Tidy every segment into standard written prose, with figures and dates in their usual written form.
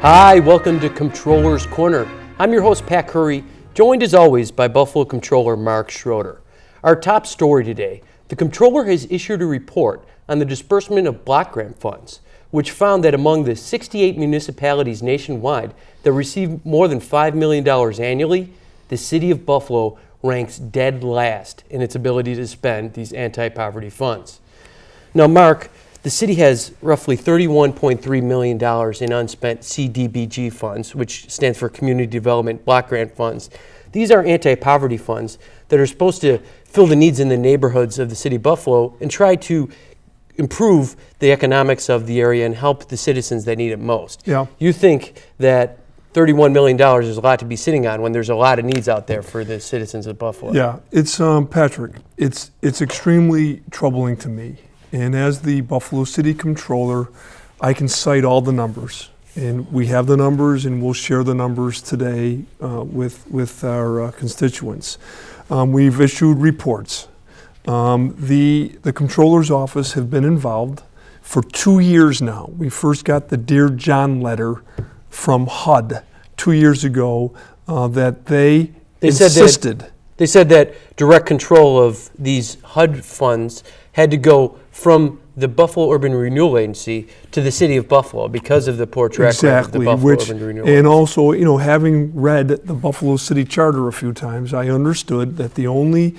Hi, welcome to Comptroller's Corner. I'm your host, Pat Curry, joined as always by Buffalo Comptroller Mark Schroeder. Our top story today, the Comptroller has issued a report on the disbursement of block grant funds, which found that among the 68 municipalities nationwide that receive more than $5 million annually, the city of Buffalo ranks dead last in its ability to spend these anti-poverty funds. Now, Mark, the city has roughly $31.3 million in unspent CDBG funds, which stands for Community Development Block Grant Funds. These are anti-poverty funds that are supposed to fill the needs in the neighborhoods of the city of Buffalo and try to improve the economics of the area and help the citizens that need it most. Yeah. You think that $31 million is a lot to be sitting on when there's a lot of needs out there for the citizens of Buffalo. Yeah, it's Patrick, it's extremely troubling to me. And as the Buffalo City Comptroller, I can cite all the numbers. And we have the numbers, and we'll share the numbers today with our constituents. We've issued reports. The Comptroller's office have been involved for 2 years now. We first got the Dear John letter from HUD 2 years ago that they insisted. They said that direct control of these HUD funds had to go from the Buffalo Urban Renewal Agency to the city of Buffalo because of the poor track record of the Buffalo Urban Renewal Agency. And also, having read the Buffalo City Charter a few times, I understood that the only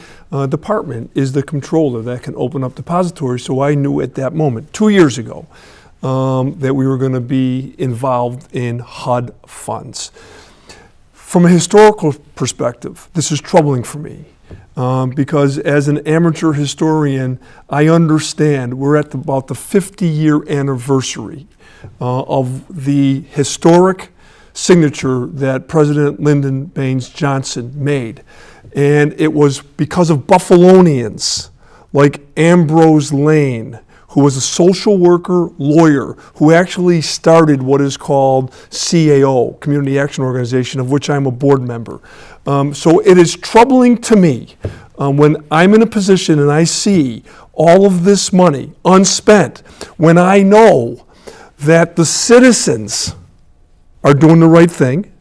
department is the Comptroller that can open up depositories. So I knew at that moment, 2 years ago, that we were going to be involved in HUD funds. From a historical perspective, this is troubling for me. Because as an amateur historian, I understand we're at about the 50-year anniversary of the historic signature that President Lyndon Baines Johnson made. And it was because of Buffalonians like Ambrose Lane, who was a social worker, lawyer, who actually started what is called CAO, Community Action Organization, of which I'm a board member. So it is troubling to me when I'm in a position and I see all of this money unspent, when I know that the citizens are doing the right thing.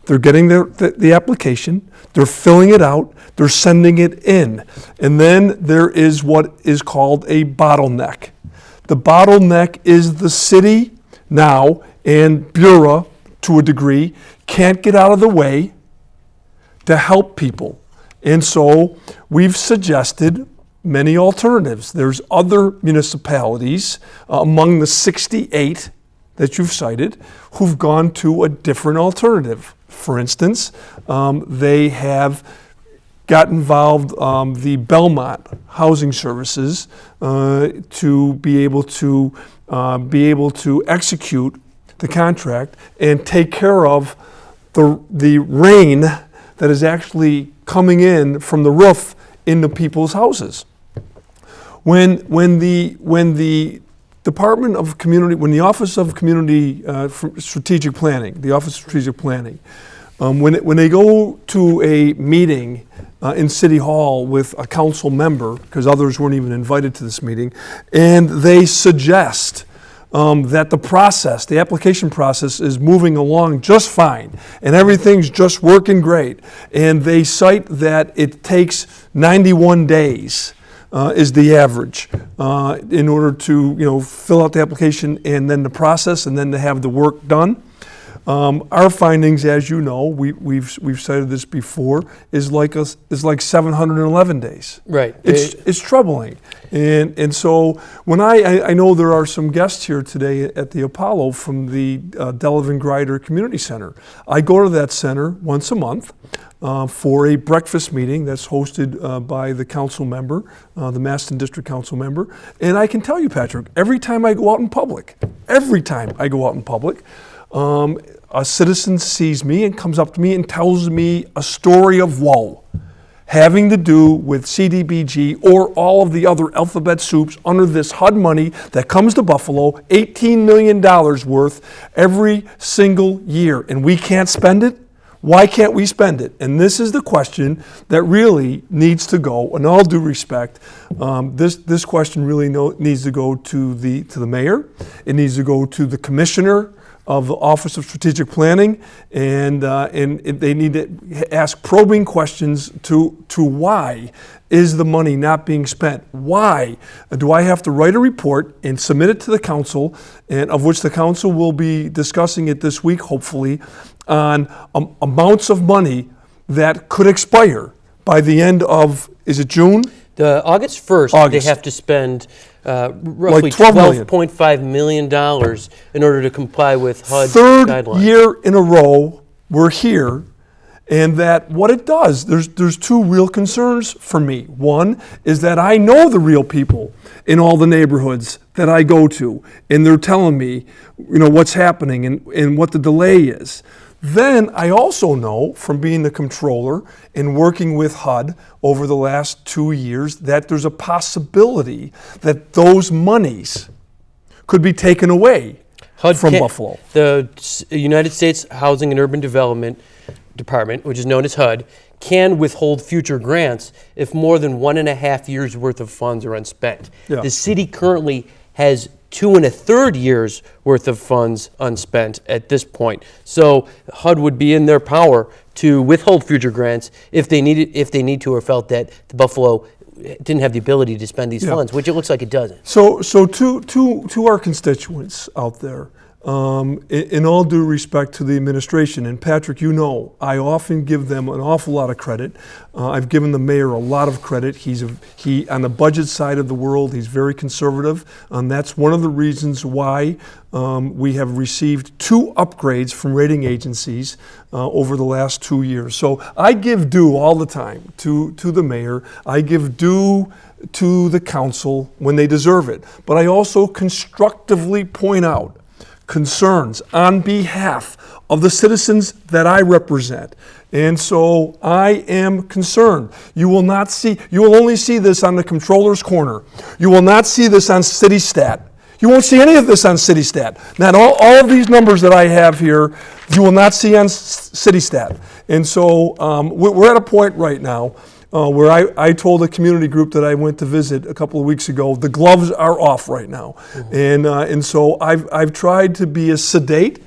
They're getting the application, they're filling it out, they're sending it in. And then there is what is called a bottleneck. The bottleneck is the city now, and Bureau, to a degree, can't get out of the way to help people. And so we've suggested many alternatives. There's other municipalities among the 68 that you've cited who've gone to a different alternative. For instance, they have got involved, the Belmont Housing Services, to be able to execute the contract and take care of the rain that is actually coming in from the roof into people's houses. When the Department of Community, when the Office of Community Strategic Planning, when they go to a meeting in City Hall with a council member, because others weren't even invited to this meeting, and they suggest that the application process is moving along just fine, and everything's just working great, and they cite that it takes 91 days is the average in order to fill out the application and then the process and then to have the work done. Our findings, as you know, we've cited this before, is like 711 days. Right. It's troubling, and so when I know there are some guests here today at the Apollo from the Delavan Grider Community Center. I go to that center once a month for a breakfast meeting that's hosted by the council member, the Maston District Council member, and I can tell you, Patrick, every time I go out in public, a citizen sees me and comes up to me and tells me a story of woe having to do with CDBG or all of the other alphabet soups under this HUD money that comes to Buffalo, $18 million worth every single year, and we can't spend it? Why can't we spend it? And this is the question that really needs to go, in all due respect, this question really needs to go to the mayor. It needs to go to the commissioner of the Office of Strategic Planning, and they need to ask probing questions to why is the money not being spent? Why do I have to write a report and submit it to the council, and of which the council will be discussing it this week, hopefully, on amounts of money that could expire by the end of, is it June? The August 1st, August. they have to spend roughly Like $12 million. $12.5 million in order to comply with HUD Third guidelines. year in a row, we're here, and that what it does, there's two real concerns for me. One is that I know the real people in all the neighborhoods that I go to, and they're telling me, what's happening and what the delay is. Then I also know from being the comptroller and working with HUD over the last 2 years that there's a possibility that those monies could be taken away from Buffalo. The United States Housing and Urban Development Department, which is known as HUD, can withhold future grants if more than 1.5 years worth of funds are unspent. Yeah. The city currently has 2 1/3 years worth of funds unspent at this point. So HUD would be in their power to withhold future grants if they need to, or felt that the Buffalo didn't have the ability to spend these funds, which it looks like it doesn't. So to our constituents out there, in all due respect to the administration, and Patrick, I often give them an awful lot of credit. I've given the mayor a lot of credit. He on the budget side of the world, he's very conservative. That's one of the reasons why we have received 2 upgrades from rating agencies over the last 2 years. So I give due all the time to the mayor. I give due to the council when they deserve it. But I also constructively point out concerns on behalf of the citizens that I represent. And so I am concerned. You will only see this on the Comptroller's Corner. You will not see this on CityStat. You won't see any of this on CityStat. Not all of these numbers that I have here, you will not see on CityStat. And so we're at a point right now where I told a community group that I went to visit a couple of weeks ago, the gloves are off right now. Mm-hmm. And so I've tried to be as sedate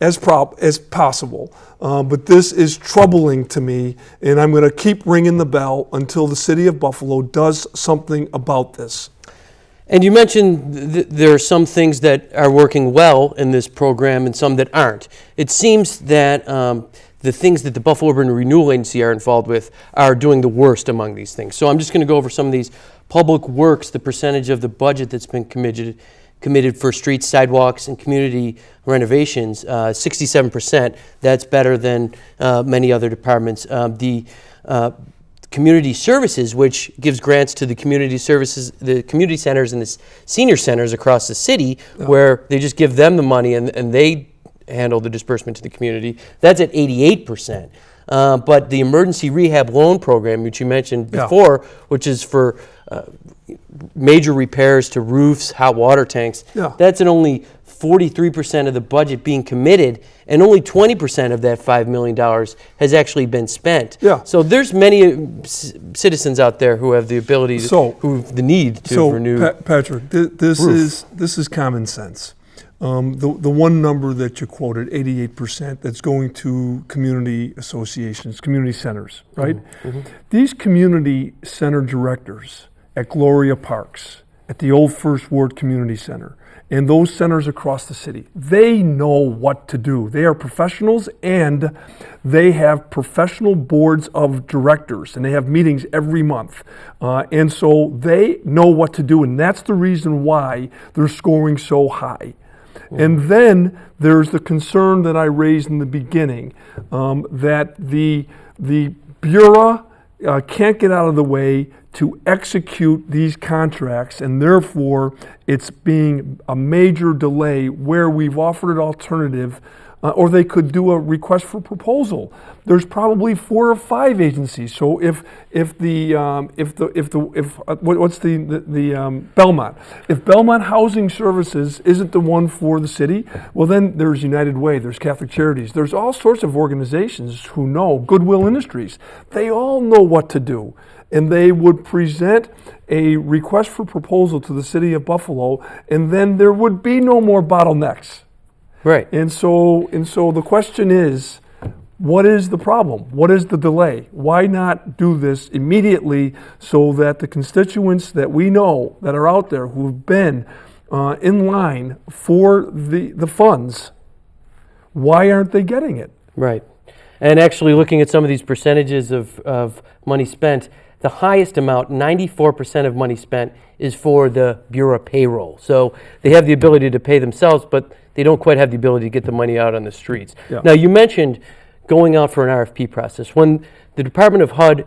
as possible. But this is troubling to me, and I'm going to keep ringing the bell until the city of Buffalo does something about this. And you mentioned there are some things that are working well in this program and some that aren't. It seems that the things that the Buffalo Urban Renewal Agency are involved with are doing the worst among these things. So I'm just going to go over some of these. Public works, the percentage of the budget that's been committed for streets, sidewalks, and community renovations, 67%. That's better than many other departments. The community services, which gives grants to the community services, the community centers and the senior centers across the city, where they just give them the money and they handle the disbursement to the community. That's at 88%. But the emergency rehab loan program, which you mentioned before, which is for major repairs to roofs, hot water tanks, that's at only 43% of the budget being committed, and only 20% of that $5 million has actually been spent. So there's many citizens out there who have the ability, who have the need to renew. Patrick, this is common sense. The one number that you quoted, 88%, that's going to community associations, community centers, right? Mm-hmm. These community center directors at Gloria Parks, at the Old First Ward Community Center, and those centers across the city, they know what to do. They are professionals, and they have professional boards of directors, and they have meetings every month. And so they know what to do, and that's the reason why they're scoring so high. And then there's the concern that I raised in the beginning, that the Bureau can't get out of the way to execute these contracts, and therefore it's being a major delay where we've offered an alternative, or they could do a request for proposal. There's probably 4 or 5 agencies. So if Belmont, if Belmont Housing Services isn't the one for the city, well then there's United Way, there's Catholic Charities, there's all sorts of organizations who know, Goodwill Industries, they all know what to do. And they would present a request for proposal to the city of Buffalo, and then there would be no more bottlenecks. Right. And so the question is, what is the problem? What is the delay? Why not do this immediately so that the constituents that we know that are out there who've been in line for the funds, why aren't they getting it? Right. And actually looking at some of these percentages of money spent, the highest amount, 94% of money spent, is for the Bureau payroll. So they have the ability to pay themselves, but they don't quite have the ability to get the money out on the streets. Yeah. Now, you mentioned going out for an RFP process. When the Department of HUD,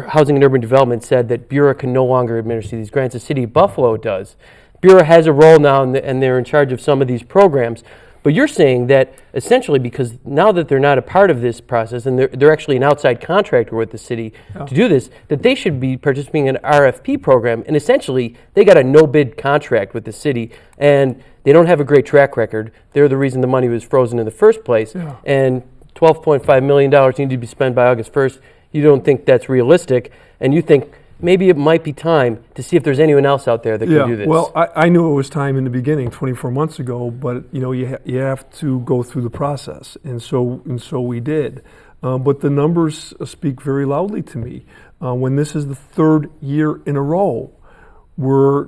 Housing and Urban Development, said that Bureau can no longer administer these grants, the City of Buffalo does. Bureau has a role now, and they're in charge of some of these programs. But you're saying that essentially, because now that they're not a part of this process and they're actually an outside contractor with the city to do this, that they should be participating in an RFP program. And essentially, they got a no-bid contract with the city, and they don't have a great track record. They're the reason the money was frozen in the first place. Yeah. And $12.5 million need to be spent by August 1st. You don't think that's realistic, and you think maybe it might be time to see if there's anyone else out there that can do this. Well, I knew it was time in the beginning, 24 months ago, but you have to go through the process, and so we did. But the numbers speak very loudly to me. When this is the third year in a row, we're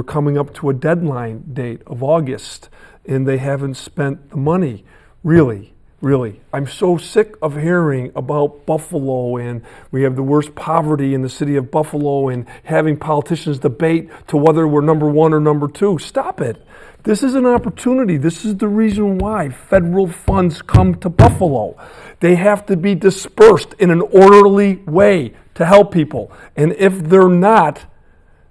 coming up to a deadline date of August, and they haven't spent the money, really. Really. I'm so sick of hearing about Buffalo, and we have the worst poverty in the city of Buffalo, and having politicians debate to whether we're number one or number two. Stop it. This is an opportunity. This is the reason why federal funds come to Buffalo. They have to be dispersed in an orderly way to help people. And if they're not,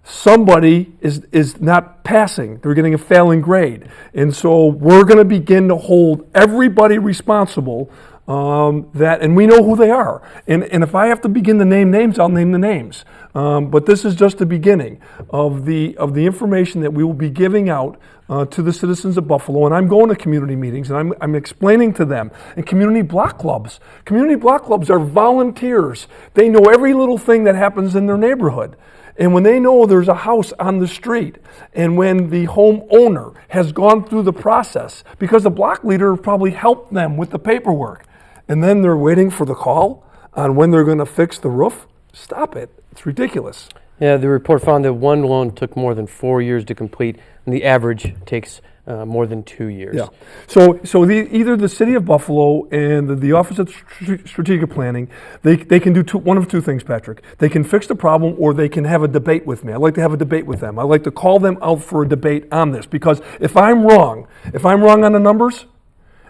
somebody is not passing. They're getting a failing grade. And so we're going to begin to hold everybody responsible, and we know who they are. And if I have to begin to name names, I'll name the names. But this is just the beginning of the information that we will be giving out to the citizens of Buffalo. And I'm going to community meetings, and I'm explaining to them. And community block clubs. Community block clubs are volunteers. They know every little thing that happens in their neighborhood. And when they know there's a house on the street, and when the homeowner has gone through the process, because the block leader probably helped them with the paperwork, and then they're waiting for the call on when they're going to fix the roof, stop it. It's ridiculous. Yeah, the report found that one loan took more than 4 years to complete, and the average takes more than 2 years. Yeah. So either the City of Buffalo and the Office of Strategic Planning, they can do one of two things, Patrick. They can fix the problem, or they can have a debate with me. I'd like to have a debate with them. I'd like to call them out for a debate on this, because if I'm wrong on the numbers,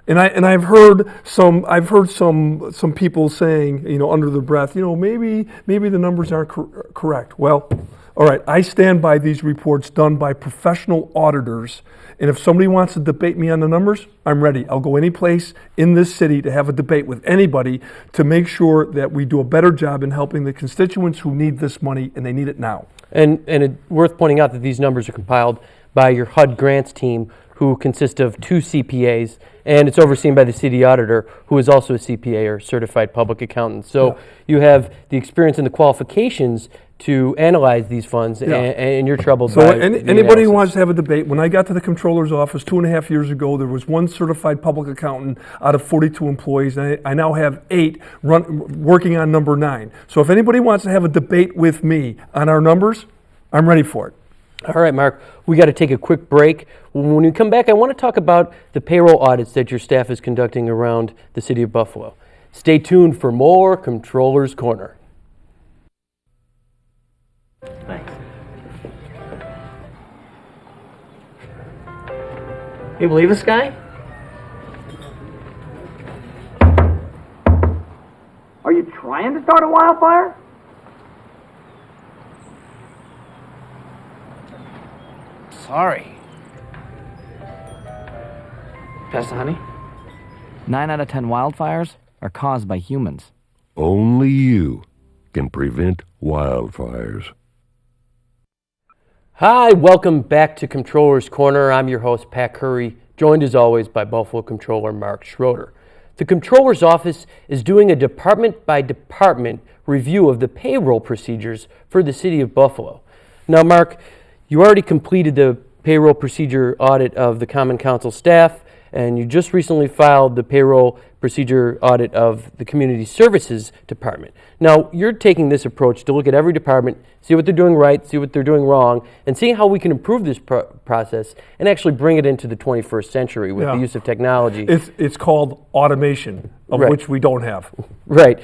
and I've heard some people saying, under their breath, maybe the numbers aren't correct. Well, all right, I stand by these reports done by professional auditors, and if somebody wants to debate me on the numbers, I'm ready. I'll go any place in this city to have a debate with anybody to make sure that we do a better job in helping the constituents who need this money, and they need it now. And it's worth pointing out that these numbers are compiled by your HUD grants team, who consist of 2 CPAs, and it's overseen by the city auditor, who is also a CPA or certified public accountant. So you have the experience and the qualifications to analyze these funds, and you're troubled by anybody who wants to have a debate. When I got to the Comptroller's office 2.5 years ago, there was 1 certified public accountant out of 42 employees, and I now have 8 working on number 9. So if anybody wants to have a debate with me on our numbers, I'm ready for it. All right, Mark, we got to take a quick break. When we come back, I want to talk about the payroll audits that your staff is conducting around the city of Buffalo. Stay tuned for more Comptroller's Corner. Thanks. You believe this guy? Are you trying to start a wildfire? Sorry. Pass the honey? 9 out of 10 wildfires are caused by humans. Only you can prevent wildfires. Hi, welcome back to Comptroller's Corner. I'm your host, Pat Curry, joined as always by Buffalo Comptroller Mark Schroeder. The Comptroller's office is doing a department-by-department review of the payroll procedures for the city of Buffalo. Now, Mark, you already completed the payroll procedure audit of the Common Council staff, and you just recently filed the payroll procedure audit of the Community Services Department. Now, you're taking this approach to look at every department, see what they're doing right, see what they're doing wrong, and see how we can improve this process and actually bring it into the 21st century with the use of technology. It's called automation, of Right. which we don't have. Right.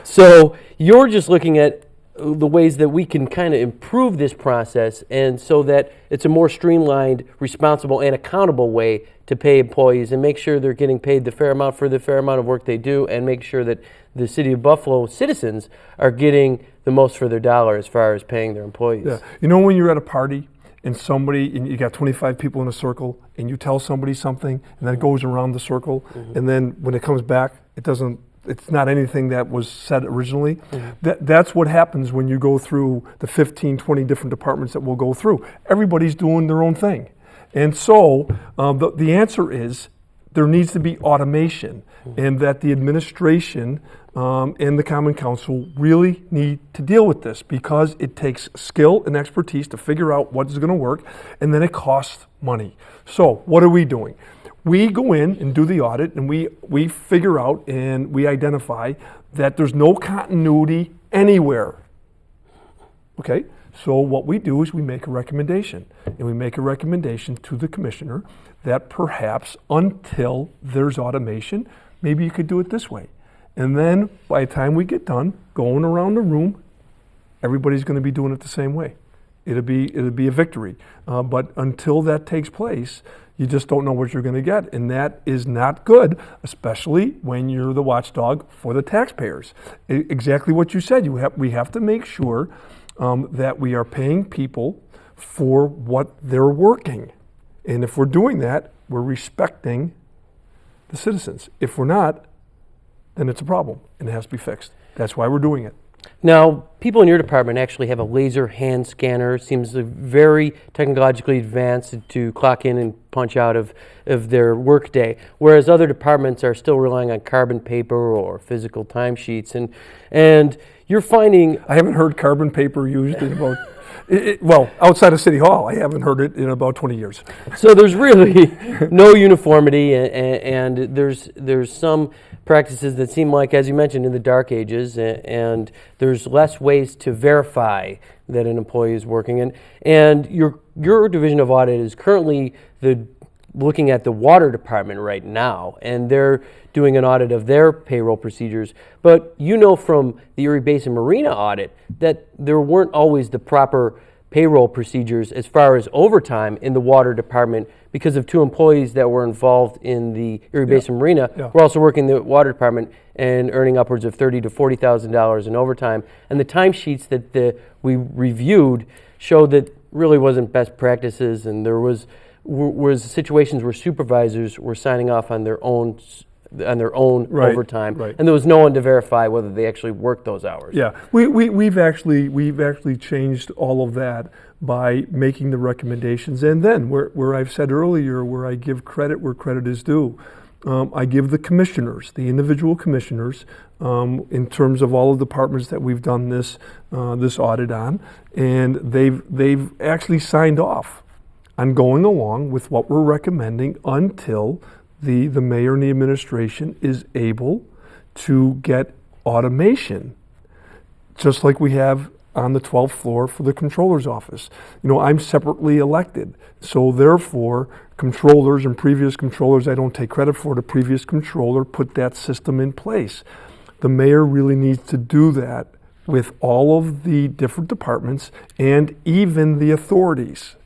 So you're just looking at the ways that we can kind of improve this process, and so that it's a more streamlined, responsible, and accountable way to pay employees and make sure they're getting paid the fair amount for the fair amount of work they do, and make sure that the City of Buffalo citizens are getting the most for their dollar as far as paying their employees. Yeah. You know when you're at a party and you got 25 people in a circle and you tell somebody something and then it goes around the circle, and then when it comes back, it's not anything that was said originally. That's what happens when you go through the 15, 20 different departments that we'll go through. Everybody's doing their own thing. And so the answer is there needs to be automation, and that the administration and the Common Council really need to deal with this, because it takes skill and expertise to figure out what is going to work, and then it costs money. So what are we doing? We go in and do the audit, and we figure out and we identify that there's no continuity anywhere. Okay? So what we do is we make a recommendation, and we make a recommendation to the commissioner that perhaps until there's automation, maybe you could do it this way. And then by the time we get done going around the room, everybody's going to be doing it the same way. It'll be a victory. But until that takes place, you just don't know what you're going to get, and that is not good, especially when you're the watchdog for the taxpayers. Exactly what you said. We have to make sure that we are paying people for what they're working. And if we're doing that, we're respecting the citizens. If we're not, then it's a problem, and it has to be fixed. That's why we're doing it. Now, people in your department actually have a laser hand scanner. Seems very technologically advanced to clock in and punch out of their workday, whereas other departments are still relying on carbon paper or physical timesheets. And you're finding... I haven't heard carbon paper used in about... well, outside of City Hall, I haven't heard it in about 20 years. So there's really no uniformity, and there's some practices that seem like, as you mentioned, in the dark ages, and there's less ways to verify that an employee is working. And your division of audit is currently looking at the water department right now, and they're doing an audit of their payroll procedures. But you know from the Erie Basin Marina audit that there weren't always the proper payroll procedures as far as overtime in the water department because of two employees that were involved in the Erie Basin Marina. We're also working in the water department and earning upwards of $30,000 to $40,000 in overtime. And the timesheets that we reviewed showed that really wasn't best practices, and there was situations where supervisors were signing off on their own overtime, and there was no one to verify whether they actually worked those hours. Yeah, we've actually changed all of that by making the recommendations, and then where I've said earlier, where I give credit where credit is due, I give the commissioners, the individual commissioners, in terms of all of the departments that we've done this audit on, and they've actually signed off on going along with what we're recommending until the mayor and the administration is able to get automation, just like we have on the 12th floor for the controller's office. You know, I'm separately elected, so therefore controllers and previous controllers, I don't take credit for, the previous controller put that system in place. The mayor really needs to do that with all of the different departments, and even the authorities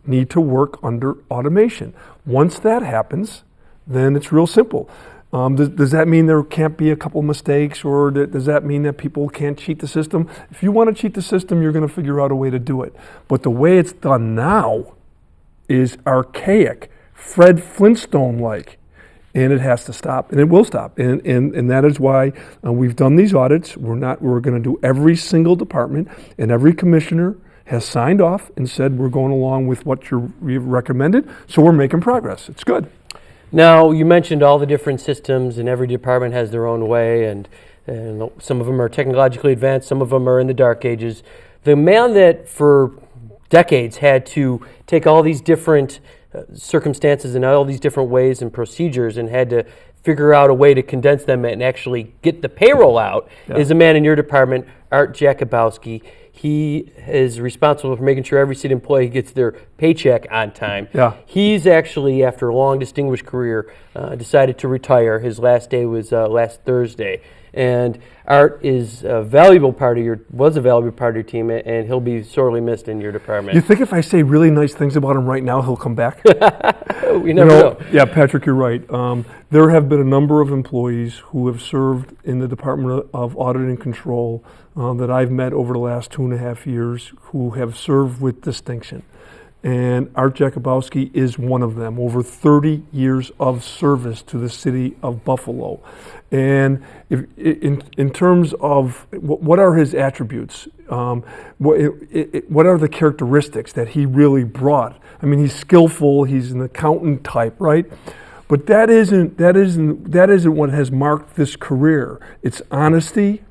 need to work under automation. Once that happens, then it's real simple. Does that mean there can't be a couple mistakes, or does that mean that people can't cheat the system? If you want to cheat the system, you're going to figure out a way to do it. But the way it's done now is archaic, Fred Flintstone-like, and it has to stop, and it will stop. And that is why we've done these audits. We're going to do every single department, and every commissioner has signed off and said we're going along with what you've recommended, so we're making progress. It's good. Now, you mentioned all the different systems, and every department has their own way, and some of them are technologically advanced, some of them are in the dark ages. The man that for decades had to take all these different circumstances and all these different ways and procedures and had to figure out a way to condense them and actually get the payroll out is a man in your department, Art Jakubowski. He is responsible for making sure every city employee gets their paycheck on time. Yeah. He's actually, after a long, distinguished career, decided to retire. His last day was last Thursday. And Art is a valuable part of was a valuable part of your team, and he'll be sorely missed in your department. You think if I say really nice things about him right now, he'll come back? We never know. Yeah, Patrick, you're right. There have been a number of employees who have served in the Department of Audit and Control that I've met over the last 2.5 years who have served with distinction. And Art Jakubowski is one of them. Over 30 years of service to the city of Buffalo. And in terms of what are his attributes, what are the characteristics that he really brought? I mean, he's skillful. He's an accountant type, right? But that isn't what has marked this career. It's honesty,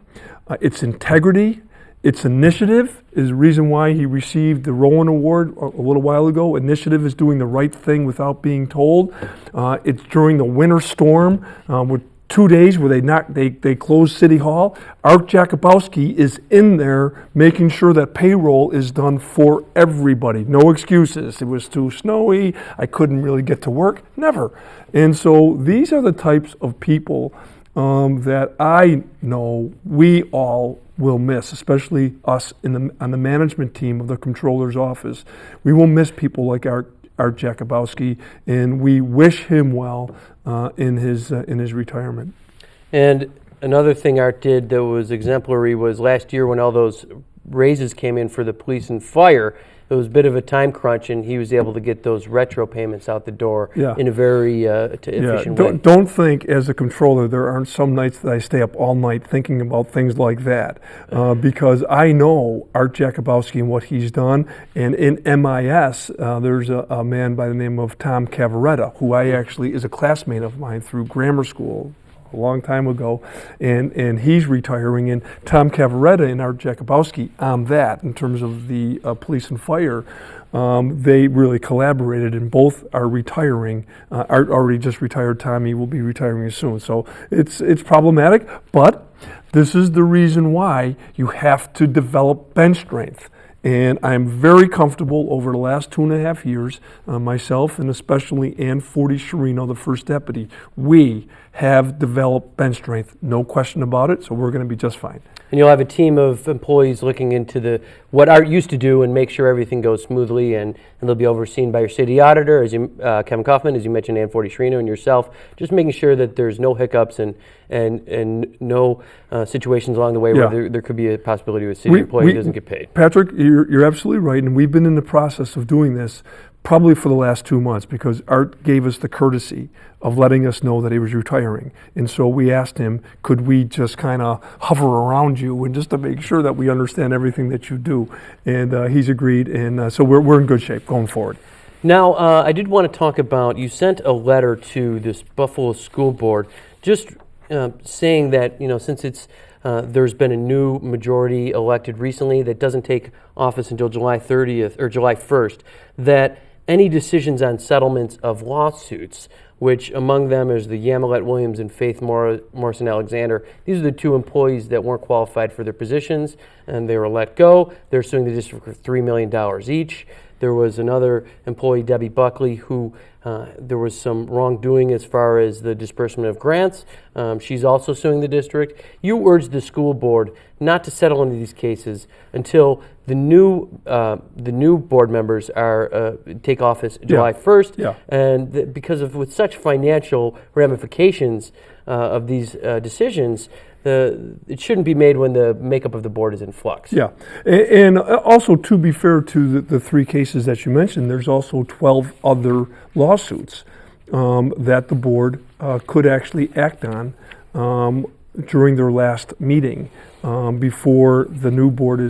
it's integrity. Its initiative is the reason why he received the Rowan Award a little while ago. Initiative is doing the right thing without being told. It's during the winter storm with 2 days where they closed City Hall. Art Jakubowski is in there making sure that payroll is done for everybody. No excuses. It was too snowy. I couldn't really get to work. Never. And so these are the types of people that I know we all will miss, especially us on the management team of the Comptroller's office. We will miss people like Art Jakubowski, and we wish him well in his retirement. And another thing Art did that was exemplary was last year when all those raises came in for the police and fire. It was a bit of a time crunch, and he was able to get those retro payments out the door in a very efficient way. Don't think, as a controller, there aren't some nights that I stay up all night thinking about things like that, because I know Art Jakubowski and what he's done. And in MIS, there's a man by the name of Tom Cavaretta, who I actually is a classmate of mine through grammar school a long time ago, and he's retiring. And Tom Cavaretta and Art Jakubowski on that, in terms of the police and fire, they really collaborated, and both are retiring. Art already just retired. Tommy will be retiring soon. So it's problematic, but this is the reason why you have to develop bench strength. And I'm very comfortable over the last 2.5 years, myself and especially Ann Forty-Sherino, the first deputy, we have developed bench strength, no question about it, so we're going to be just fine. And you'll have a team of employees looking into what Art used to do and make sure everything goes smoothly, and they'll be overseen by your city auditor, as Kevin Kaufman, as you mentioned, Ann Forty-Sherino, and yourself, just making sure that there's no hiccups and no situations along the way where there could be a possibility of a city employee who doesn't get paid. Patrick, you're absolutely right, and we've been in the process of doing this probably for the last 2 months, because Art gave us the courtesy of letting us know that he was retiring. And so we asked him, could we just kind of hover around you and just to make sure that we understand everything that you do? And he's agreed, and so we're in good shape going forward. Now, I did want to talk about, you sent a letter to this Buffalo School Board just saying that, since it's there's been a new majority elected recently that doesn't take office until July 30th or July 1st, that any decisions on settlements of lawsuits, which among them is the Yamilet Williams and Faith Morrison Alexander, these are the two employees that weren't qualified for their positions and they were let go. They're suing the district for $3 million each. There was another employee, Debbie Buckley, who there was some wrongdoing as far as the disbursement of grants. She's also suing the district. You urged the school board not to settle into these cases until the new board members take office July 1st. Yeah. And because of with such financial ramifications of these decisions, it shouldn't be made when the makeup of the board is in flux. Yeah, and also to be fair to the 3 cases that you mentioned, there's also 12 other lawsuits that the board could actually act on during their last meeting before the new board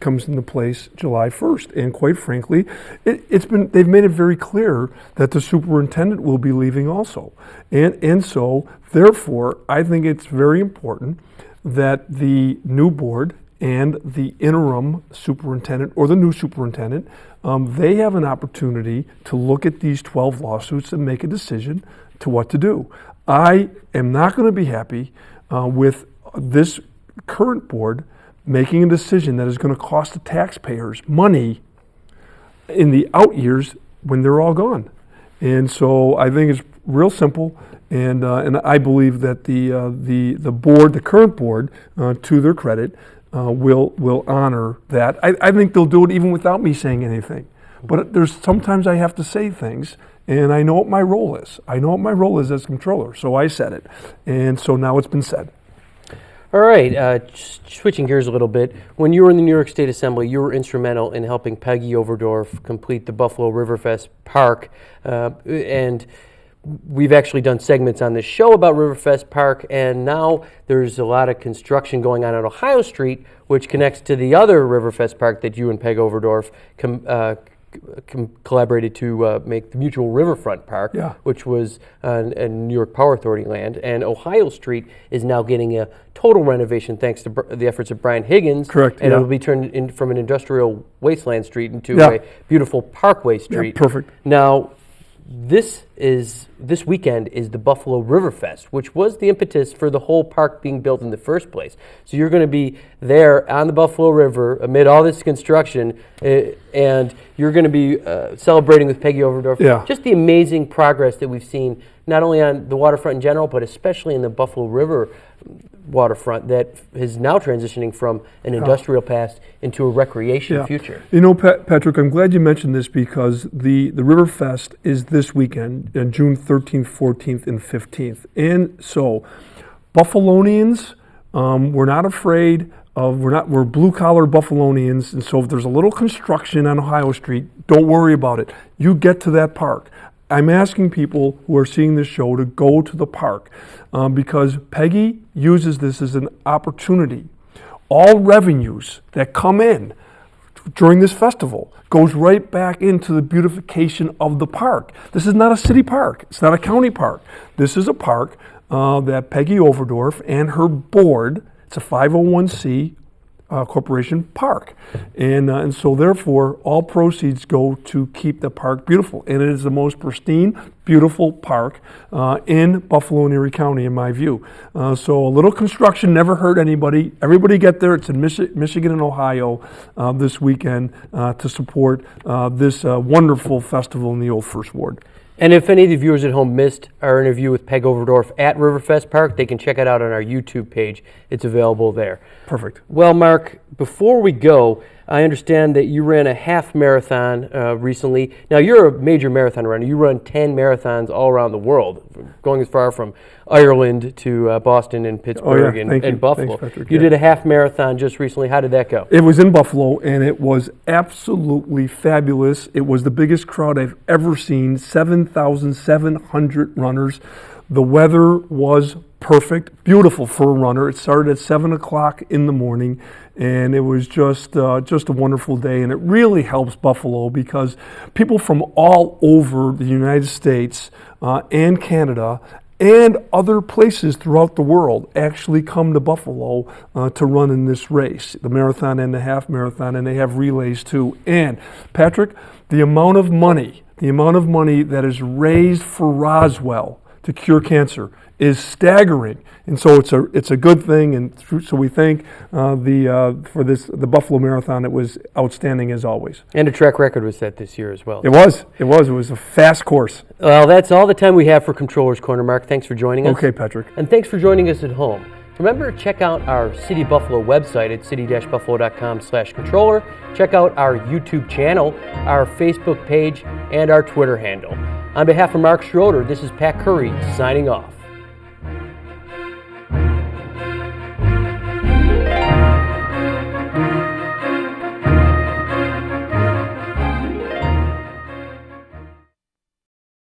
comes into place July 1st. And quite frankly, they've made it very clear that the superintendent will be leaving also, and so therefore I think it's very important that the new board and the interim superintendent or the new superintendent, they have an opportunity to look at these 12 lawsuits and make a decision to what to do. I am not going to be happy with this current board making a decision that is going to cost the taxpayers money in the out years when they're all gone. And so I think it's real simple, and I believe that the board, the current board, to their credit, will honor that. I think they'll do it even without me saying anything. But there's sometimes I have to say things, and I know what my role is. I know what my role is as controller, so I said it, and so now it's been said. All right, switching gears a little bit. When you were in the New York State Assembly, you were instrumental in helping Peggy Overdorf complete the Buffalo Riverfest Park, and we've actually done segments on this show about Riverfest Park, and now there's a lot of construction going on Ohio Street, which connects to the other Riverfest Park that you and Peg Overdorf collaborated to make the Mutual Riverfront Park, which was a New York Power Authority land. And Ohio Street is now getting a total renovation thanks to the efforts of Brian Higgins. Correct. And it will be turned in from an industrial wasteland street into a beautiful parkway street. Perfect. Now, this weekend is the Buffalo Riverfest, which was the impetus for the whole park being built in the first place. So you're going to be there on the Buffalo River amid all this construction, and you're going to be celebrating with Peggy Overdorf. Yeah. Just the amazing progress that we've seen, not only on the waterfront in general, but especially in the Buffalo River waterfront that is now transitioning from an industrial past into a recreation future. You know, Patrick, I'm glad you mentioned this because the Riverfest is this weekend, June 13th, 14th, and 15th. And so, Buffalonians, we're not afraid of, we're blue-collar Buffalonians, and so if there's a little construction on Ohio Street, don't worry about it. You get to that park. I'm asking people who are seeing this show to go to the park because Peggy uses this as an opportunity. All revenues that come in during this festival goes right back into the beautification of the park. This is not a city park. It's not a county park. This is a park that Peggy Overdorf and her board, it's a 501c corporation park. And so therefore, all proceeds go to keep the park beautiful. And it is the most pristine, beautiful park in Buffalo and Erie County, in my view. So a little construction never hurt anybody. Everybody get there. It's in Michigan and Ohio this weekend to support this wonderful festival in the Old First Ward. And if any of the viewers at home missed our interview with Peg Overdorf at Riverfest Park, they can check it out on our YouTube page. It's available there. Perfect. Well, Mark, before we go, I understand that you ran a half marathon recently. Now, you're a major marathon runner. You run 10 marathons all around the world, going as far from Ireland to Boston and Pittsburgh and Buffalo. Thanks, Patrick. You did a half marathon just recently. How did that go? It was in Buffalo, and it was absolutely fabulous. It was the biggest crowd I've ever seen, 7,700 runners. The weather was perfect, beautiful for a runner. It started at 7 o'clock in the morning, and it was just a wonderful day. And it really helps Buffalo because people from all over the United States and Canada and other places throughout the world actually come to Buffalo to run in this race, the marathon and the half marathon, and they have relays too. And Patrick, the amount of money that is raised for Roswell to cure cancer is staggering, and so it's a good thing. And so we thank the Buffalo Marathon. It was outstanding as always. And a track record was set this year as well. It was a fast course. Well, that's all the time we have for Comptroller's Corner, Mark. Thanks for joining us. Okay, Patrick. And thanks for joining us at home. Remember to check out our City Buffalo website at city-buffalo.com/controller. Check out our YouTube channel, our Facebook page, and our Twitter handle. On behalf of Mark Schroeder, this is Pat Curry signing off.